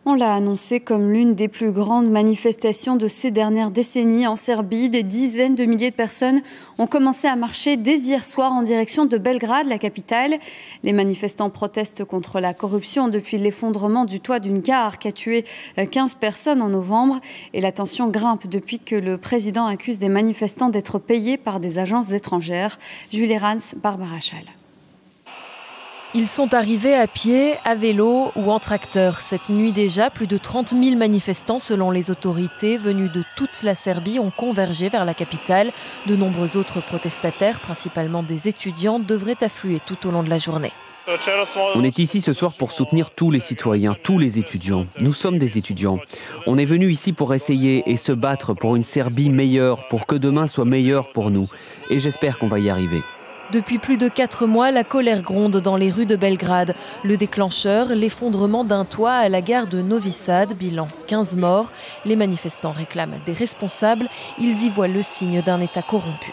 On l'a annoncé comme l'une des plus grandes manifestations de ces dernières décennies en Serbie. Des dizaines de milliers de personnes ont commencé à marcher dès hier soir en direction de Belgrade, la capitale. Les manifestants protestent contre la corruption depuis l'effondrement du toit d'une gare qui a tué 15 personnes en novembre. Et la tension grimpe depuis que le président accuse des manifestants d'être payés par des agences étrangères. Julie Rans, Barbara Schall. Ils sont arrivés à pied, à vélo ou en tracteur. Cette nuit déjà, plus de 30 000 manifestants, selon les autorités, venus de toute la Serbie, ont convergé vers la capitale. De nombreux autres protestataires, principalement des étudiants, devraient affluer tout au long de la journée. On est ici ce soir pour soutenir tous les citoyens, tous les étudiants. Nous sommes des étudiants. On est venus ici pour essayer et se battre pour une Serbie meilleure, pour que demain soit meilleur pour nous. Et j'espère qu'on va y arriver. Depuis plus de 4 mois, la colère gronde dans les rues de Belgrade. Le déclencheur, l'effondrement d'un toit à la gare de Novi Sad, bilan 15 morts. Les manifestants réclament des responsables. Ils y voient le signe d'un État corrompu.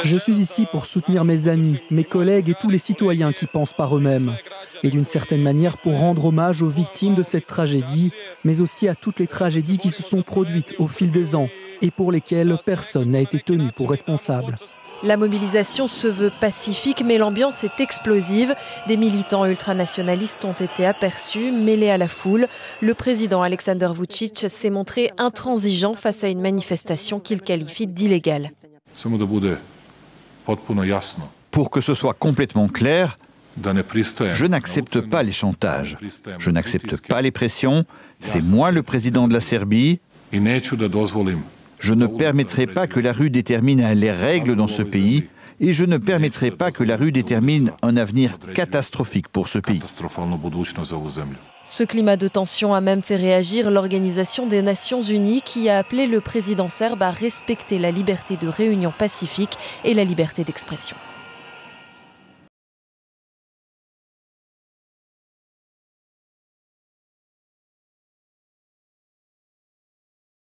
Je suis ici pour soutenir mes amis, mes collègues et tous les citoyens qui pensent par eux-mêmes. Et d'une certaine manière pour rendre hommage aux victimes de cette tragédie, mais aussi à toutes les tragédies qui se sont produites au fil des ans et pour lesquelles personne n'a été tenu pour responsable. La mobilisation se veut pacifique, mais l'ambiance est explosive. Des militants ultranationalistes ont été aperçus, mêlés à la foule. Le président Aleksandar Vučić s'est montré intransigeant face à une manifestation qu'il qualifie d'illégale. Pour que ce soit complètement clair, je n'accepte pas les chantages, je n'accepte pas les pressions, c'est moi le président de la Serbie. Je ne permettrai pas que la rue détermine les règles dans ce pays et je ne permettrai pas que la rue détermine un avenir catastrophique pour ce pays. Ce climat de tension a même fait réagir l'Organisation des Nations Unies qui a appelé le président serbe à respecter la liberté de réunion pacifique et la liberté d'expression.